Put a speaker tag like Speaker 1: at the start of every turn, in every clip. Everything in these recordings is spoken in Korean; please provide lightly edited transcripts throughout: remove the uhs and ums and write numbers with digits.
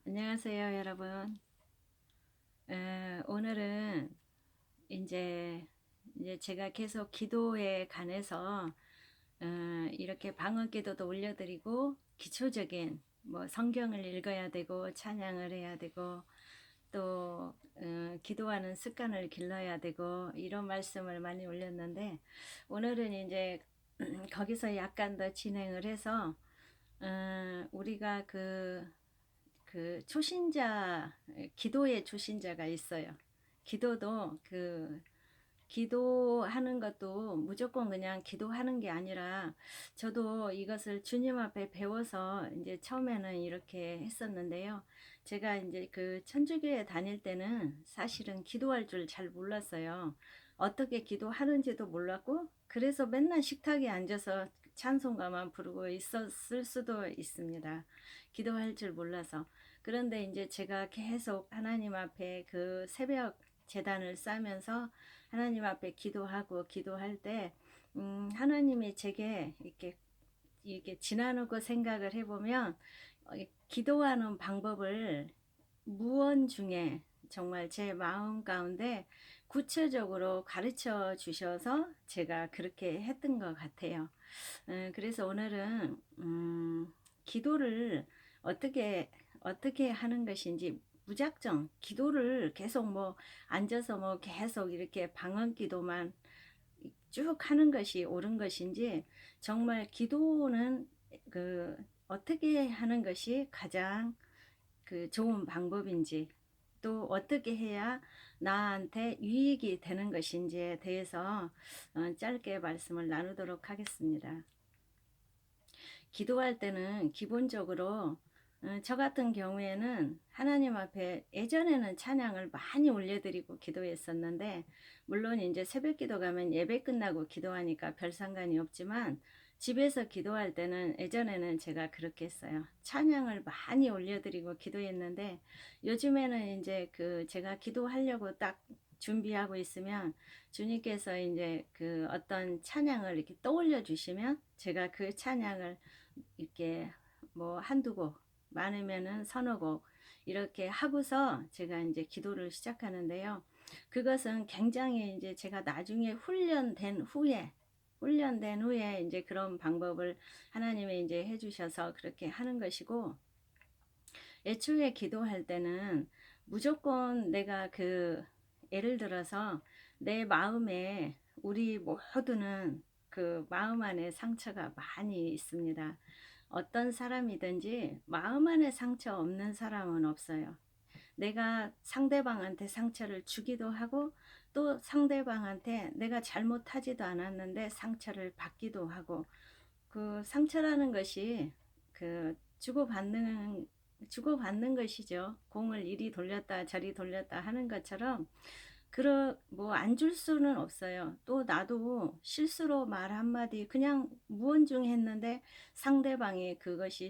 Speaker 1: 안녕하세요, 여러분. 오늘은 이제 제가 계속 기도에 관해서 이렇게 방언 기도도 올려드리고 기초적인 뭐 성경을 읽어야 되고 찬양을 해야 되고 또 기도하는 습관을 길러야 되고 이런 말씀을 많이 올렸는데 오늘은 이제 거기서 약간 더 진행을 해서 우리가 그 초신자, 기도의 초신자가 있어요. 기도도 기도하는 것도 무조건 그냥 기도하는 게 아니라 저도 이것을 주님 앞에 배워서 이제 처음에는 이렇게 했었는데요. 제가 이제 그 천주교에 다닐 때는 사실은 기도할 줄 잘 몰랐어요. 어떻게 기도하는지도 몰랐고, 그래서 맨날 식탁에 앉아서 찬송가만 부르고 있었을 수도 있습니다. 기도할 줄 몰라서. 그런데 이제 제가 계속 하나님 앞에 그 새벽 제단을 싸면서 하나님 앞에 기도하고 기도할 때 하나님이 제게 이렇게 지나놓고 생각을 해보면 기도하는 방법을 무언 중에 정말 제 마음 가운데 구체적으로 가르쳐 주셔서 제가 그렇게 했던 것 같아요. 그래서 오늘은 기도를 어떻게 어떻게 하는 것인지 무작정 기도를 계속 뭐 앉아서 뭐 계속 이렇게 방언 기도만 쭉 하는 것이 옳은 것인지 정말 기도는 그 어떻게 하는 것이 가장 그 좋은 방법인지 또 어떻게 해야 나한테 유익이 되는 것인지에 대해서 짧게 말씀을 나누도록 하겠습니다. 기도할 때는 기본적으로 저 같은 경우에는 하나님 앞에 예전에는 찬양을 많이 올려드리고 기도했었는데 물론 이제 새벽 기도 가면 예배 끝나고 기도하니까 별 상관이 없지만 집에서 기도할 때는 예전에는 제가 그렇게 했어요. 찬양을 많이 올려드리고 기도했는데 요즘에는 이제 그 제가 기도하려고 딱 준비하고 있으면 주님께서 이제 그 어떤 찬양을 이렇게 떠올려 주시면 제가 그 찬양을 이렇게 뭐 한두 곡, 많으면은 서너 곡 이렇게 하고서 제가 이제 기도를 시작하는데요. 그것은 굉장히 이제 제가 나중에 훈련된 후에 이제 그런 방법을 하나님이 이제 해주셔서 그렇게 하는 것이고, 애초에 기도할 때는 무조건 내가 예를 들어서 내 마음에 우리 모두는 그 마음 안에 상처가 많이 있습니다. 어떤 사람이든지 마음 안에 상처 없는 사람은 없어요. 내가 상대방한테 상처를 주기도 하고 또 상대방한테 내가 잘못하지도 않았는데 상처를 받기도 하고 그 상처라는 것이 그 주고받는 것이죠. 공을 이리 돌렸다 저리 돌렸다 하는 것처럼 뭐 안 줄 수는 없어요. 또 나도 실수로 말 한마디 그냥 무언중했는데 상대방이 그것이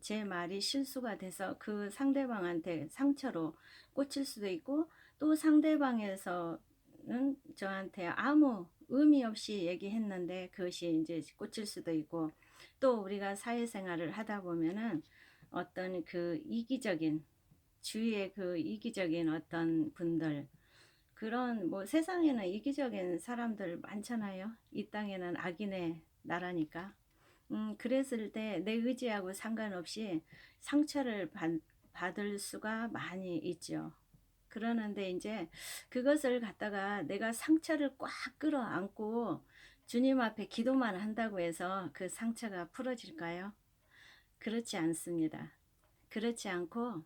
Speaker 1: 제 말이 실수가 돼서 그 상대방한테 상처로 꽂힐 수도 있고 또 상대방에서는 저한테 아무 의미 없이 얘기했는데 그것이 이제 꽂힐 수도 있고 또 우리가 사회생활을 하다 보면은 어떤 그 이기적인 주위의 그 이기적인 어떤 분들 그런 뭐 세상에는 이기적인 사람들 많잖아요. 이 땅에는 악인의 나라니까. 그랬을 때 내 의지하고 상관없이 상처를 받을 수가 많이 있죠. 그러는데 이제 그것을 갖다가 내가 상처를 꽉 끌어안고 주님 앞에 기도만 한다고 해서 그 상처가 풀어질까요? 그렇지 않습니다. 그렇지 않고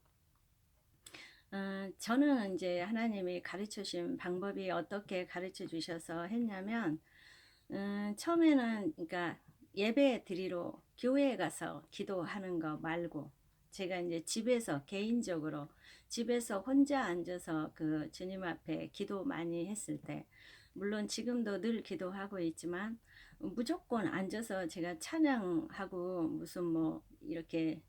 Speaker 1: 저는 이제 하나님이 가르쳐 주신 방법이 어떻게 가르쳐 주셔서 했냐면, 처음에는, 그러니까 예배 드리러 교회에 가서 기도하는 거 말고, 제가 이제 집에서 개인적으로, 집에서 혼자 앉아서 그 주님 앞에 기도 많이 했을 때, 물론 지금도 늘 기도하고 있지만, 무조건 앉아서 제가 찬양하고 무슨 뭐, 이렇게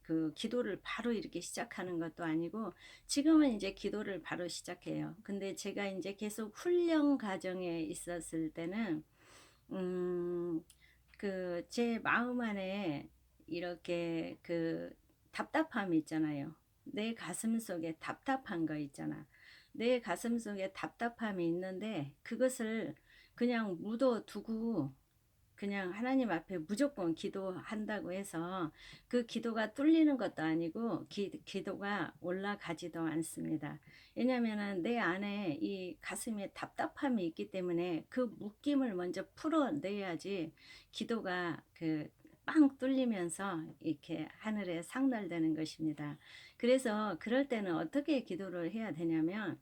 Speaker 1: 그 기도를 바로 이렇게 시작하는 것도 아니고 지금은 이제 기도를 바로 시작해요. 근데 제가 이제 계속 훈련 과정에 있었을 때는 그 제 마음 안에 이렇게 그 답답함이 있잖아요. 내 가슴 속에 답답한 거 있잖아. 내 가슴 속에 답답함이 있는데 그것을 그냥 묻어두고 그냥 하나님 앞에 무조건 기도한다고 해서 그 기도가 뚫리는 것도 아니고 기도가 올라가지도 않습니다. 왜냐면은 내 안에 이 가슴에 답답함이 있기 때문에 그 묶임을 먼저 풀어내야지 기도가 빵 뚫리면서 이렇게 하늘에 상달되는 것입니다. 그래서 그럴 때는 어떻게 기도를 해야 되냐면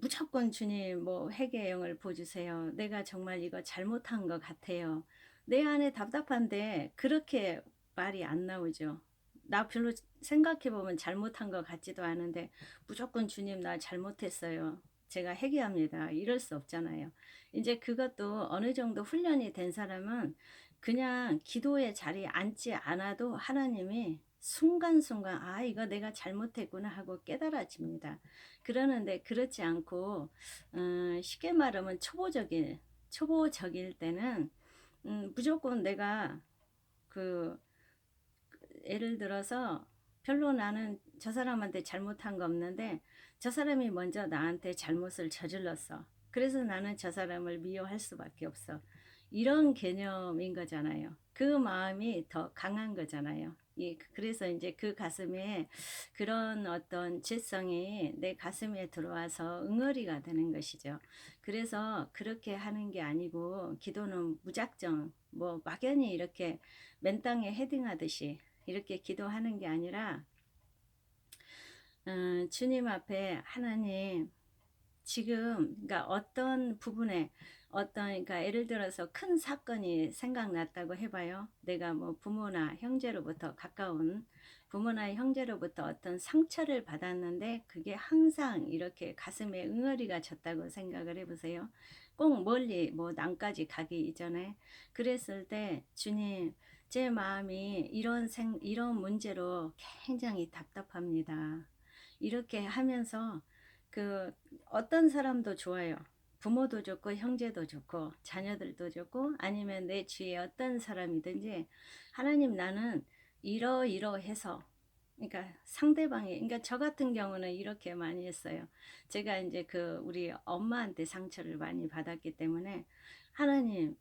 Speaker 1: 무조건 주님 뭐 회개의 영을 부어주세요. 내가 정말 이거 잘못한 것 같아요. 내 안에 답답한데 그렇게 말이 안 나오죠. 나 별로 생각해보면 잘못한 것 같지도 않은데 무조건 주님 나 잘못했어요. 제가 회개합니다. 이럴 수 없잖아요. 이제 그것도 어느 정도 훈련이 된 사람은 그냥 기도의 자리에 앉지 않아도 하나님이 순간순간 아 이거 내가 잘못했구나 하고 깨달아집니다. 그러는데 그렇지 않고 쉽게 말하면 초보적일 때는 무조건 내가 그 예를 들어서 별로 나는 저 사람한테 잘못한 거 없는데 저 사람이 먼저 나한테 잘못을 저질렀어. 그래서 나는 저 사람을 미워할 수밖에 없어. 이런 개념인 거잖아요. 그 마음이 더 강한 거잖아요. 그래서 이제 그 가슴에 그런 어떤 죄성이 내 가슴에 들어와서 응어리가 되는 것이죠. 그래서 그렇게 하는 게 아니고 기도는 무작정 뭐 막연히 이렇게 맨 땅에 헤딩하듯이 이렇게 기도하는 게 아니라 주님 앞에 하나님 지금 그러니까 어떤 부분에 그러니까 예를 들어서 큰 사건이 생각났다고 해봐요. 내가 뭐 부모나 형제로부터 가까운 부모나 형제로부터 어떤 상처를 받았는데 그게 항상 이렇게 가슴에 응어리가 졌다고 생각을 해보세요. 꼭 멀리 뭐 남까지 가기 이전에 그랬을 때 주님 제 마음이 이런 문제로 굉장히 답답합니다. 이렇게 하면서 그 어떤 사람도 좋아요. 부모도 좋고 형제도 좋고 자녀들도 좋고 아니면 내 주위에 어떤 사람이든지 하나님 나는 이러이러해서 그러니까 상대방이 그러니까 저 같은 경우는 이렇게 많이 했어요. 제가 이제 우리 엄마한테 상처를 많이 받았기 때문에 하나님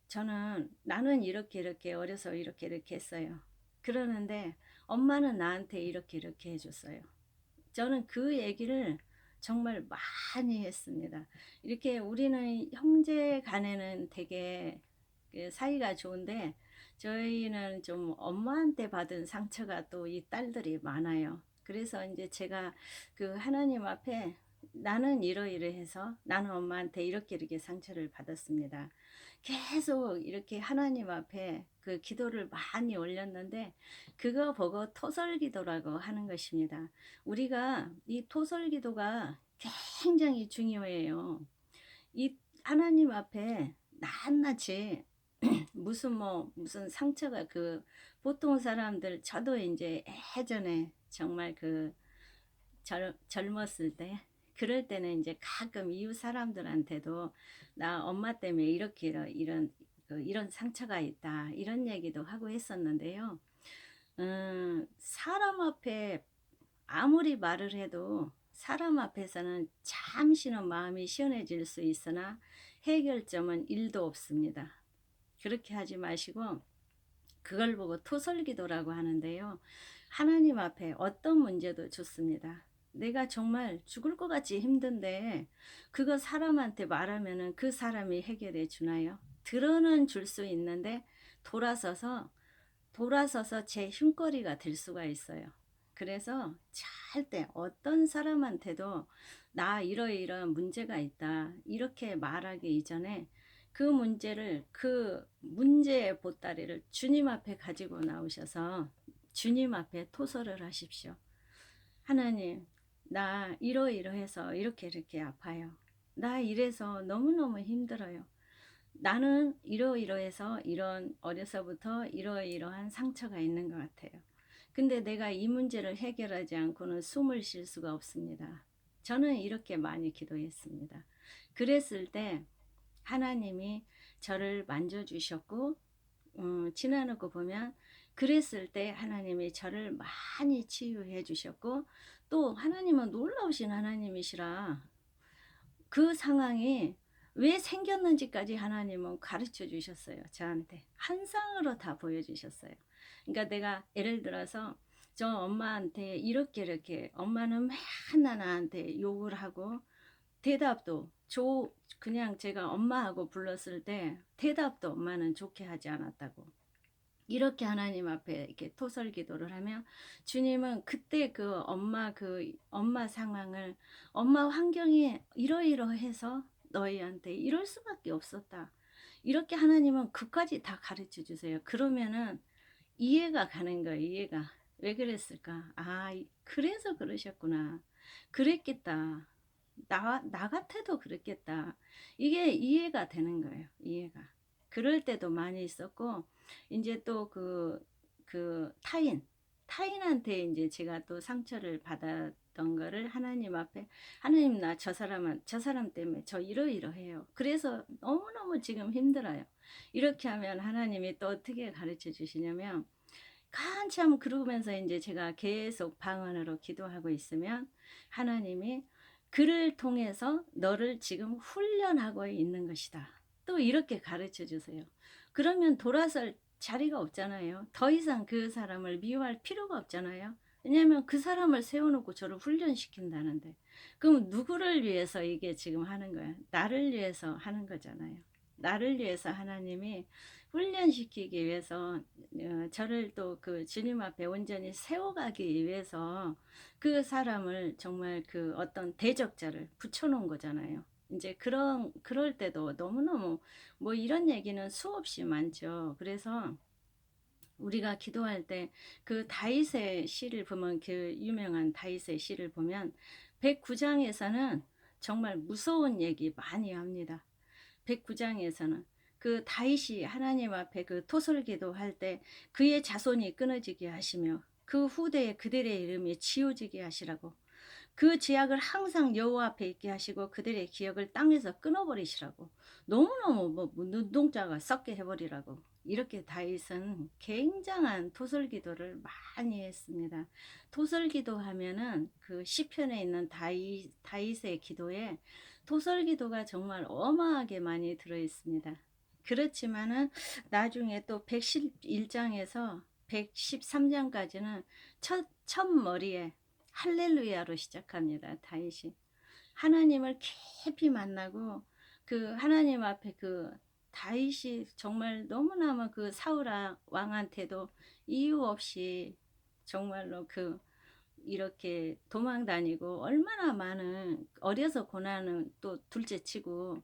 Speaker 1: 나는 이렇게 어려서 이렇게 했어요. 그러는데 엄마는 나한테 이렇게 해줬어요. 저는 그 얘기를 정말 많이 했습니다. 이렇게 우리는 형제 간에는 되게 사이가 좋은데 저희는 좀 엄마한테 받은 상처가 또 이 딸들이 많아요. 그래서 이제 제가 하나님 앞에 나는 이러이러해서 나는 엄마한테 이렇게 상처를 받았습니다. 계속 이렇게 하나님 앞에 기도를 많이 올렸는데 그거 보고 토설기도라고 하는 것입니다. 우리가 이 토설기도가 굉장히 중요해요. 이 하나님 앞에 낱낱이 무슨 상처가 보통 사람들 저도 이제 예전에 정말 젊었을 때 그럴 때는 이제 가끔 이웃 사람들한테도 나 엄마 때문에 이렇게 이런 상처가 있다 이런 얘기도 하고 했었는데요. 사람 앞에 아무리 말을 해도 사람 앞에서는 잠시는 마음이 시원해질 수 있으나 해결점은 1도 없습니다. 그렇게 하지 마시고 그걸 보고 토설기도라고 하는데요. 하나님 앞에 어떤 문제도 좋습니다. 내가 정말 죽을 것 같이 힘든데 그거 사람한테 말하면은 그 사람이 해결해 주나요? 들어는 줄 수 있는데 돌아서서 제 힘거리가 될 수가 있어요. 그래서 절대 어떤 사람한테도 나 이러이러한 문제가 있다 이렇게 말하기 이전에 그 문제의 보따리를 주님 앞에 가지고 나오셔서 주님 앞에 토설을 하십시오. 하나님, 나 이러이러해서 이렇게 아파요. 나 이래서 너무너무 힘들어요. 나는 이러이러해서 어려서부터 이러이러한 상처가 있는 것 같아요. 근데 내가 이 문제를 해결하지 않고는 숨을 쉴 수가 없습니다. 저는 이렇게 많이 기도했습니다. 그랬을 때 하나님이 저를 만져주셨고 지나놓고 보면 그랬을 때 하나님이 저를 많이 치유해 주셨고, 또 하나님은 놀라우신 하나님이시라 그 상황이 왜 생겼는지까지 하나님은 가르쳐 주셨어요. 저한테 한 쌍으로 다 보여주셨어요. 그러니까 내가 예를 들어서 저 엄마한테 이렇게 이렇게 엄마는 맨날 나한테 욕을 하고 대답도 그냥 제가 엄마하고 불렀을 때 대답도 엄마는 좋게 하지 않았다고. 이렇게 하나님 앞에 이렇게 토설 기도를 하면 주님은 그때 그 엄마 상황을 엄마 환경이 이러이러해서 너희한테 이럴 수밖에 없었다. 이렇게 하나님은 그까지 다 가르쳐 주세요. 그러면은 이해가 가는 거예요. 이해가. 왜 그랬을까? 아, 그래서 그러셨구나. 그랬겠다. 나 같아도 그랬겠다. 이게 이해가 되는 거예요. 이해가. 그럴 때도 많이 있었고, 이제 또 타인한테 이제 제가 또 상처를 받았던 거를 하나님 앞에, 하나님 나 저 사람 때문에 저 이러이러해요. 그래서 너무너무 지금 힘들어요. 이렇게 하면 하나님이 또 어떻게 가르쳐 주시냐면, 한참 그러면서 이제 제가 계속 방언으로 기도하고 있으면 하나님이 그를 통해서 너를 지금 훈련하고 있는 것이다. 또 이렇게 가르쳐 주세요. 그러면 돌아설 자리가 없잖아요. 더 이상 그 사람을 미워할 필요가 없잖아요. 왜냐하면 그 사람을 세워놓고 저를 훈련시킨다는데. 그럼 누구를 위해서 이게 지금 하는 거야? 나를 위해서 하는 거잖아요. 나를 위해서 하나님이 훈련시키기 위해서 저를 또 그 주님 앞에 온전히 세워가기 위해서 그 사람을 정말 그 어떤 대적자를 붙여놓은 거잖아요. 이제 그럴 때도 너무너무 뭐 이런 얘기는 수없이 많죠. 그래서 우리가 기도할 때 그 다윗의 시를 보면 그 유명한 다윗의 시를 보면 109장에서는 정말 무서운 얘기 많이 합니다. 109장에서는 그 다윗이 하나님 앞에 그 토설기도 할 때 그의 자손이 끊어지게 하시며 그 후대에 그들의 이름이 지워지게 하시라고 그 죄악을 항상 여호와 앞에 있게 하시고 그들의 기억을 땅에서 끊어버리시라고 너무너무 뭐 눈동자가 썩게 해버리라고 이렇게 다윗은 굉장한 토설기도를 많이 했습니다. 토설기도 하면은 그 시편에 있는 다윗의 기도에 토설기도가 정말 어마하게 많이 들어 있습니다. 그렇지만은 나중에 또 111장에서 113장까지는 첫 머리에 할렐루야로 시작합니다. 다윗이 하나님을 깊이 만나고 그 하나님 앞에 그 다윗이 정말 너무나마 그 사울 왕한테도 이유 없이 정말로 그 이렇게 도망 다니고 얼마나 많은 어려서 고난은 또 둘째치고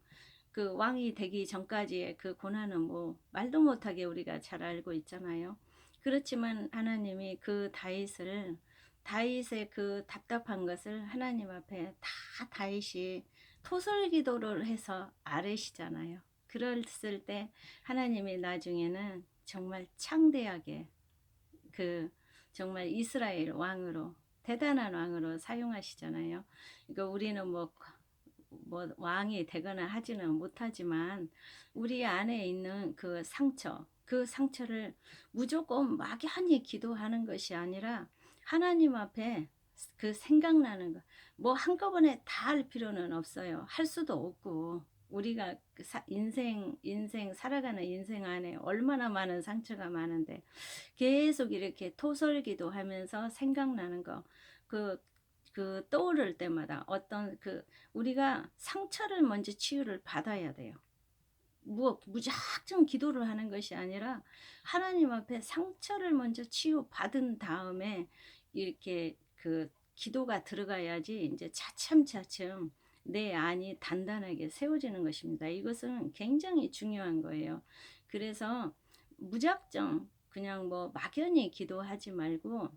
Speaker 1: 그 왕이 되기 전까지의 그 고난은 뭐 말도 못하게 우리가 잘 알고 있잖아요. 그렇지만 하나님이 그 다윗의 그 답답한 것을 하나님 앞에 다 다윗이 토설기도를 해서 아뢰시잖아요. 그랬을 때 하나님이 나중에는 정말 창대하게 그 정말 이스라엘 왕으로 대단한 왕으로 사용하시잖아요. 그러니까 우리는 뭐 왕이 되거나 하지는 못하지만 우리 안에 있는 그 상처를 무조건 막연히 기도하는 것이 아니라 하나님 앞에 그 생각나는 거, 뭐 한꺼번에 다 할 필요는 없어요. 할 수도 없고 우리가 인생 살아가는 인생 안에 얼마나 많은 상처가 많은데 계속 이렇게 토설기도 하면서 생각나는 거, 그, 떠오를 때마다 우리가 상처를 먼저 치유를 받아야 돼요. 무작정 기도를 하는 것이 아니라 하나님 앞에 상처를 먼저 치유받은 다음에 이렇게 그 기도가 들어가야지 이제 차츰차츰 내 안이 단단하게 세워지는 것입니다. 이것은 굉장히 중요한 거예요. 그래서 무작정 그냥 뭐 막연히 기도하지 말고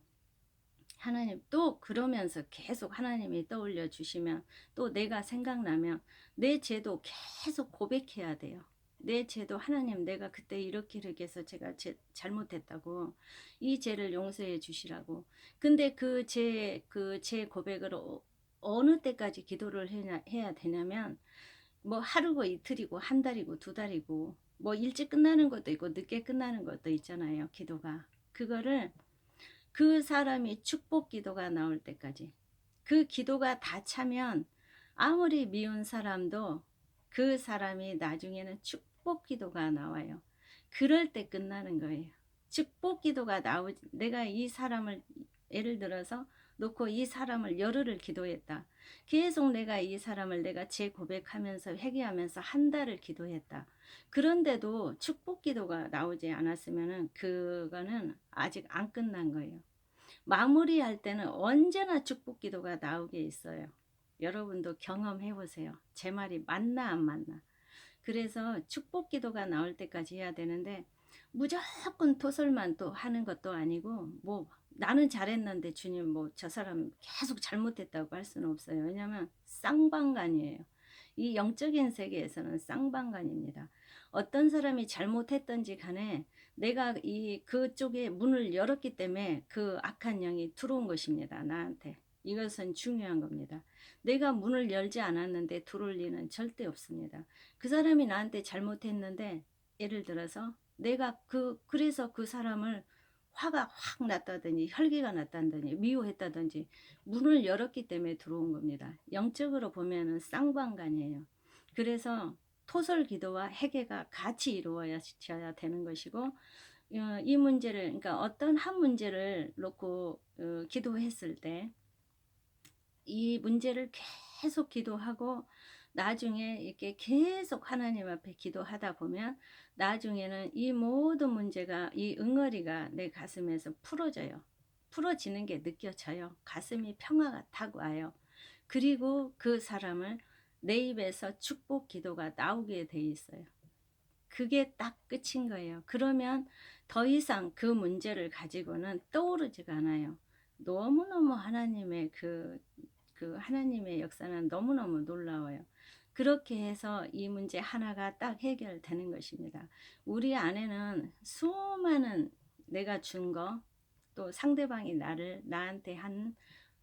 Speaker 1: 하나님 또 그러면서 계속 하나님이 떠올려 주시면 또 내가 생각나면 내 죄도 계속 고백해야 돼요. 내 죄도 하나님 내가 그때 이렇게 해서 제가 잘못했다고 이 죄를 용서해 주시라고. 근데 그 죄 고백을 어느 때까지 기도를 해야 되냐면 뭐 하루고 이틀이고 한 달이고 두 달이고 뭐 일찍 끝나는 것도 있고 늦게 끝나는 것도 있잖아요. 기도가. 그거를 그 사람이 축복 기도가 나올 때까지, 그 기도가 다 차면 아무리 미운 사람도 그 사람이 나중에는 축복 기도가 나와요. 그럴 때 끝나는 거예요. 축복 기도가 나오지, 내가 이 사람을 예를 들어서 놓고 이 사람을 열흘을 기도했다. 계속 내가 이 사람을 내가 재고백하면서 회개하면서 한 달을 기도했다. 그런데도 축복 기도가 나오지 않았으면은 그거는 아직 안 끝난 거예요. 마무리할 때는 언제나 축복 기도가 나오게 있어요. 여러분도 경험해 보세요. 제 말이 맞나 안 맞나. 그래서 축복 기도가 나올 때까지 해야 되는데, 무조건 토설만 또 하는 것도 아니고, 뭐 나는 잘했는데 주님 뭐 저 사람 계속 잘못했다고 할 수는 없어요. 왜냐하면 쌍방간이에요. 이 영적인 세계에서는 쌍방간입니다. 어떤 사람이 잘못했던지 간에 내가 이 그쪽에 문을 열었기 때문에 그 악한 영이 들어온 것입니다. 나한테. 이것은 중요한 겁니다. 내가 문을 열지 않았는데 들어올 리는 절대 없습니다. 그 사람이 나한테 잘못했는데, 예를 들어서 내가 그래서 그 사람을 화가 확 났다든지 혈기가 났다든지 미워했다든지 문을 열었기 때문에 들어온 겁니다. 영적으로 보면은 쌍방간이에요. 그래서 토설 기도와 회개가 같이 이루어져야 되는 것이고, 이 문제를, 그러니까 어떤 한 문제를 놓고 기도했을 때 이 문제를 계속 기도하고 나중에 이렇게 계속 하나님 앞에 기도하다 보면 나중에는 이 모든 문제가, 이 응어리가 내 가슴에서 풀어져요. 풀어지는 게 느껴져요. 가슴이 평화가 탁 와요. 그리고 그 사람을 내 입에서 축복 기도가 나오게 돼 있어요. 그게 딱 끝인 거예요. 그러면 더 이상 그 문제를 가지고는 떠오르지가 않아요. 너무너무 하나님의 그 하나님의 역사는 너무너무 놀라워요. 그렇게 해서 이 문제 하나가 딱 해결되는 것입니다. 우리 안에는 수많은 내가 준 거, 또 상대방이 나한테 한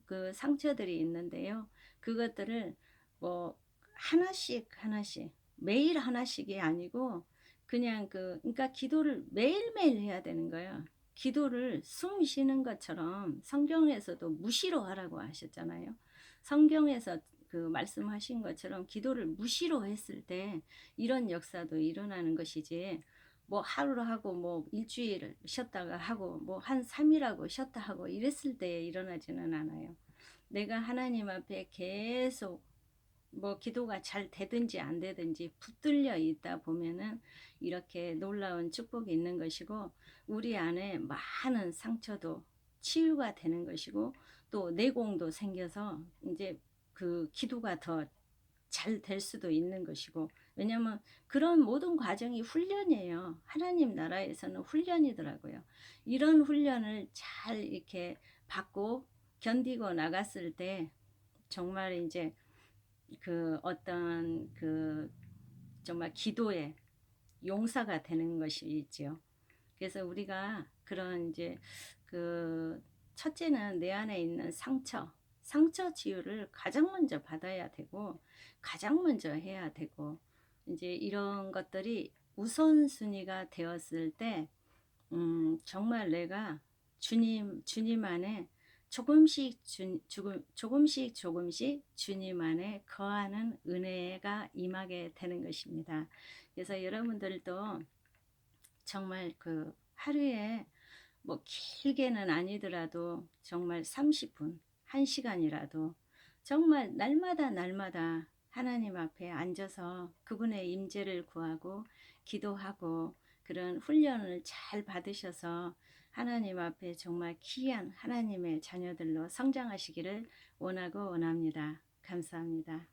Speaker 1: 그 상처들이 있는데요. 그것들을 뭐 하나씩 하나씩, 매일 하나씩이 아니고 그냥 그러니까 기도를 매일매일 해야 되는 거예요. 기도를 숨 쉬는 것처럼 성경에서도 무시로 하라고 하셨잖아요. 성경에서 그 말씀하신 것처럼 기도를 무시로 했을 때 이런 역사도 일어나는 것이지, 뭐 하루를 하고 뭐 일주일을 쉬었다가 하고 뭐 한 3일 하고 쉬었다 하고 이랬을 때 일어나지는 않아요. 내가 하나님 앞에 계속 뭐 기도가 잘 되든지 안 되든지 붙들려 있다 보면은 이렇게 놀라운 축복이 있는 것이고, 우리 안에 많은 상처도 치유가 되는 것이고, 또 내공도 생겨서 이제 그 기도가 더 잘 될 수도 있는 것이고, 왜냐면 그런 모든 과정이 훈련이에요. 하나님 나라에서는 훈련이더라고요. 이런 훈련을 잘 이렇게 받고 견디고 나갔을 때 정말 이제 그 어떤 그 정말 기도의 용사가 되는 것이지요. 그래서 우리가 그런 이제 그 첫째는 내 안에 있는 상처 치유를 가장 먼저 받아야 되고 가장 먼저 해야 되고, 이제 이런 것들이 우선순위가 되었을 때 정말 내가 주님 안에 조금씩 주님 안에 거하는 은혜가 임하게 되는 것입니다. 그래서 여러분들도 정말 그 하루에 뭐 길게는 아니더라도 정말 30분, 1시간이라도 정말 날마다 하나님 앞에 앉아서 그분의 임재를 구하고 기도하고 그런 훈련을 잘 받으셔서 하나님 앞에 정말 귀한 하나님의 자녀들로 성장하시기를 원하고 원합니다. 감사합니다.